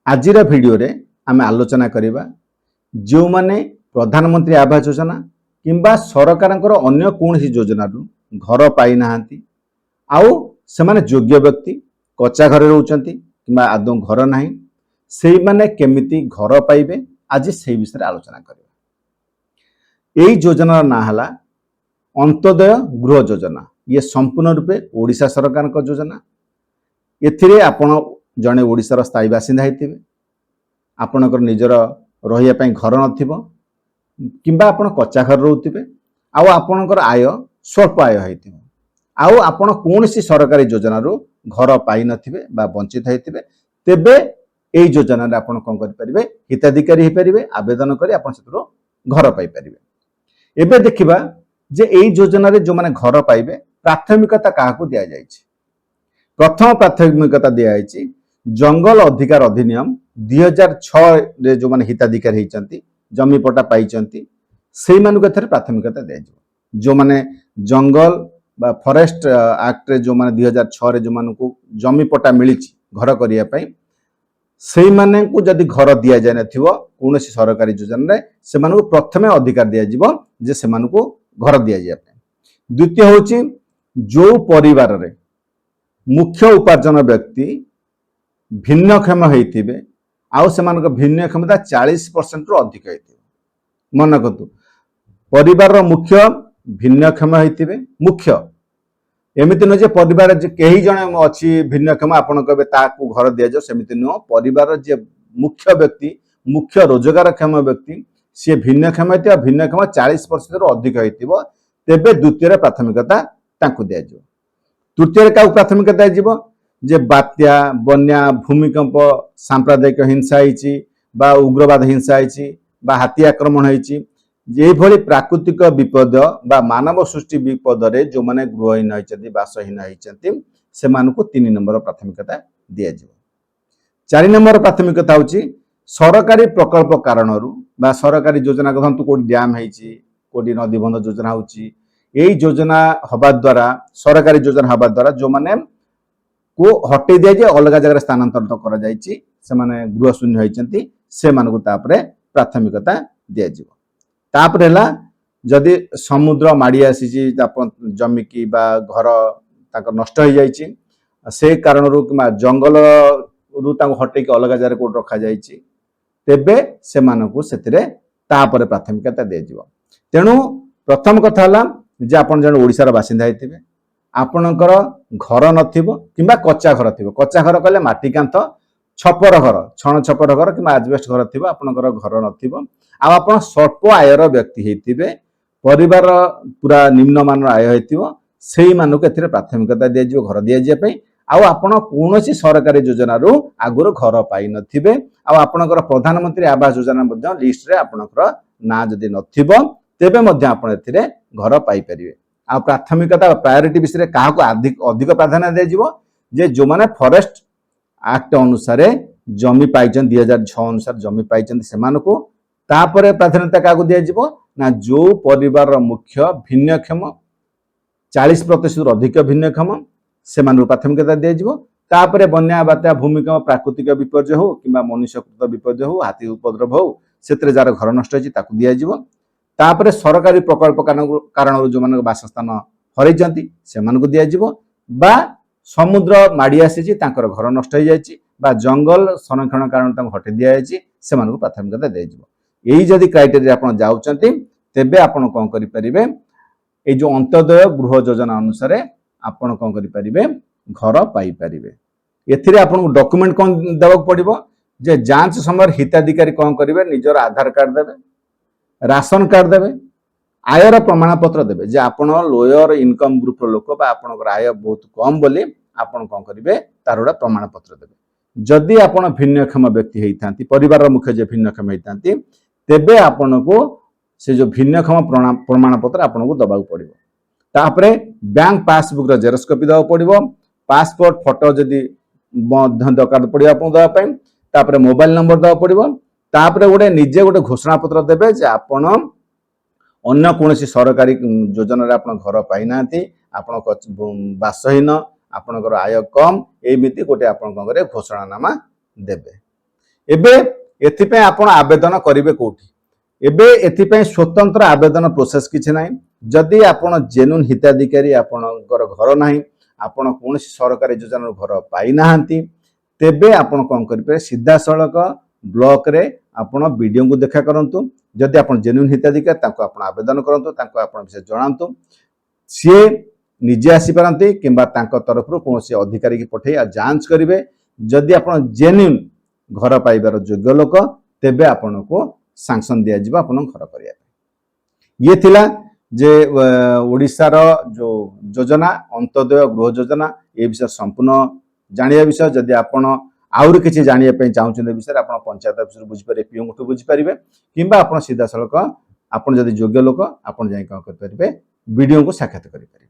आजिर video रे आमे आलोचना करिबा जो माने प्रधानमंत्री आवास योजना किंबा सरकारଙ୍କର अन्य कोनसी योजना रु घर पाई नाहंती आउ सेमाने योग्य व्यक्ति कच्चा घर रहउचंती किंबा आदौ घर नाही सेई माने केमिति घर पाइबे आज सेई विषय आलोचना करिबा। एई योजना ना हला अंत्योदय गृह योजना। ये संपूर्ण रूपे ओडिशा सरकार का योजना। एथिरे आपण जने ओडिशार स्थायी बासिंदा हेतिबे, आपणकर निजर रहिया पई घर नथिबो किंबा आपण कच्चा घर रहउतिबे आउ आपणकर आय स्वल्प आय हेतिबो आउ आपण कोनसी सरकारी योजना रु घर पाई नथिबे बा वंचित हेतिबे तेबे एई योजना रे आपण कोन करि परिबे हिताधिकारी हे परिबे आवेदन करी आपण सेतरो घर पाई परिबे। एबे देखिबा जे एई योजना रे जो माने घर पाइबे प्राथमिकता काहाकू दिया जायछि। प्रथम प्राथमिकता दिया जायछि जंगल अधिकार अधिनियम 2006 रे जो माने हिताधिकारी हेचंती जमी पट्टा पाइचंती सेई मानु के थरे प्राथमिकता दिया जिवो। जो माने जंगल बा फॉरेस्ट एक्ट रे जो माने 2006 रे जो मानु को जमी पट्टा मिलिछि घर करिया पई सेई माने को जदि घर दिया जाय नथिवो कोनोसी सरकारी योजना रे से मानु को प्रथमे अधिकार दिया जिवो जे से मानु को घर दिया जाय पई। द्वितीय होछि जो परिवार रे मुख्य उपार्जन व्यक्ति भिन्नक्षम हेतिबे आउ सेमानक भिन्न क्षमता 40% रु अधिक हेतिबे। मन रखतु परिवार रो मुख्य भिन्नक्षम हेतिबे मुख्य एमिति न जे परिवार जे केही जणे अछि भिन्नक्षम आपण कहबे ताकू घर दिया जो सेमिति न परिवार जे मुख्य व्यक्ति मुख्य रोजगारक्षम व्यक्ति से भिन्नक्षम हेतिबा भिन्नक्षम 40% रु अधिक हेतिबो तेबे द्वितीय रे प्राथमिकता ताकू दिया जो। तृतीय रे का प्राथमिकता दिया जिवो जे बात्या बन्या भूमिकंप सांप्रदायिक हिंसा हेछि बा उग्रवाद हिंसा हेछि बा हाथी आक्रमण हेछि जे भली प्राकृतिक विपद बा मानव सृष्टि विपद रे जो माने गृहहीन हेचंती बासहीन हेचंती से मानको 3 नंबर प्राथमिकता दिया जिवो। 4 नंबर प्राथमिकता होछि सरकारी प्रकल्प कारणरू बा सरकारी योजना गधंतु कोडी डैम हेछि कोडी नदी बंध योजना होछि एई योजना हबा द्वारा सरकारी योजना हबा द्वारा जो माने को हटे दिया जे अलग जगह स्थानांतरित करा जायछि से माने गृह शून्य हेचंती से मानको तापरे प्राथमिकता दिया जिवो। तापरे हला जदि समुद्र माडी आसीछि जमी की बा घर ताकर नष्ट हो जायछि से कारण रु किमा जंगल रु ताको हटे के अलग जगह को रखा जायछि तेबे से मानको सेतिरे तापरे प्राथमिकता दिया जिवो। तेनु प्रथम कथा हला जे आपण जण ओडिसा रा बासिंदा हेतिबे आपणकर घर नथिबो किंबा कच्चा घर थिबो। कच्चा घर कहले माटी कांथ छपर घर छण छपर घर किंबा एजबेस्ट घर थिबो आपणकर घर नथिबो आ आपण स्वल्प आयर व्यक्ति हेतिबे परिवार पूरा निम्नमान आय हेतिबो सेही मानको एथिरे प्राथमिकता दिया जिवो घर दिया जिया पई आ आपण कोनोसी सरकारी योजना रु आगुरो घर पाई नथिबे आ आपणकर प्रधानमंत्री आवास योजना मध्ये लिस्ट रे आपणकर ना जदि नथिबो तेबे मध्ये आपण एथिरे घर पाई परिबे। आ प्राथमिकता प्रायोरिटी विषय काहाको अधिक प्राधान्य दिया जिवो जे जो माने फॉरेस्ट एक्ट अनुसार जमी पाइचन 2006 अनुसार जमी पाइचन सेमानको तापरे प्राधान्यता काहाको दिया जिवो ना जो परिवार मुख्य भिन्नक्षम 40% रु अधिक भिन्नक्षम सेमानको प्राथमिकता दिया जिवो। तापरे बन्या बात्या भूमिकंप प्राकृतिक विपर्य हो किंबा मनुष्यकृत विपर्य हो हाथी उपद्रव हो सेतरे जार घर नष्ट होछि ताकू दिया जिवो। तापरे सरकारी प्रकल्प कारण जो मानक बासस्थान हरैचंती से मानक दिया जिवो बा समुद्र माडी आसीछि तांकर घर नष्ट हो जायछि बा जंगल संरक्षण कारण तांको हटे दिया जायछि से मानक प्राथमिकता दिया जिवो। एही जदि क्राइटेरिया आपण जाउचंती तेबे आपण कोन करि परिबे ए जो अंत्योदय गृह योजना अनुसार आपण कोन करि परिबे घर पाई परिबे। एथिरे आपण डॉक्यूमेंट कोन देबक पड़िबो जे जांच समय हिताधिकारी कोन करिवे निजर आधार कार्ड देबे राशन कार्ड देबे आयर प्रमाण पत्र देबे जे आपण लोअर इनकम ग्रुप रो लोक बा आपनकर आय बहुत कम बोली आपण कोन करिवे तार उडा प्रमाण पत्र देबे। जदि आपण भिन्नक्षम व्यक्ति हेइथांती परिवार रो मुख्य जे भिन्नक्षम हेइथांती तेबे आपनको से जो भिन्नक्षम प्रमाण पत्र आपनको दबाउ पड़िबो। तापरे बैंक पासबुक रो जेरॉक्स कॉपी दबाउ पड़िबो पासपोर्ट फोटो जदि दरकार पड़िबो आपन दबा पई तापरे मोबाइल नंबर दबाउ पड़िबो तापरे गोटे निजे गोटे घोषणा पत्र देबे जे आपण अन्य कोनोसी सरकारी योजना रे आपण घर पाई नांती आपण बासहीन आपणकर आय कम एमिति गोटे आपण करे घोषणानामा देबे। ଏବେ एथिपे आपण आवेदन करेंगे कौटी एबे एथिपे स्वतंत्र आवेदन प्रोसेस किछि नाही जदि आपण जेन्युइन हिताधिकारी आपणकर घर नाही आपण कौन सरकारी योजना घर पाई नाहांती तेबे आपण कौन करेंगे सीधा सड़क ब्लॉक रे आपण वीडियो को देखा करंतु जदि आपण जेन्युइन हिताधिकारी ताको आपण आवेदन करंतु ताको आपण विषय जणांतु सी निजे आसी पारंती किंबा तांको तरफ कौन अधिकारी की पठे जांच करेंगे जदि आपण जेन्युइन घर पाइबार योग्य लोक तेबे आपण को सांक्शन दिया जिबा आपण घर करिया ये थिला जे ओडिसा रो जो योजना अंत्योदय गृह योजना ए विषय संपूर्ण जानिया विषय जदि आपण आउर किछि जानिया पे चाहउछन विषय आपण पंचायत ऑफिस बुझि पारे पीओ को बुझि पारिबे किंबा आपण सीधा सड़क आपण जदि योग्य लोक आपण जाई का कर पारिबे वीडियो को साक्षात करि पारिबे।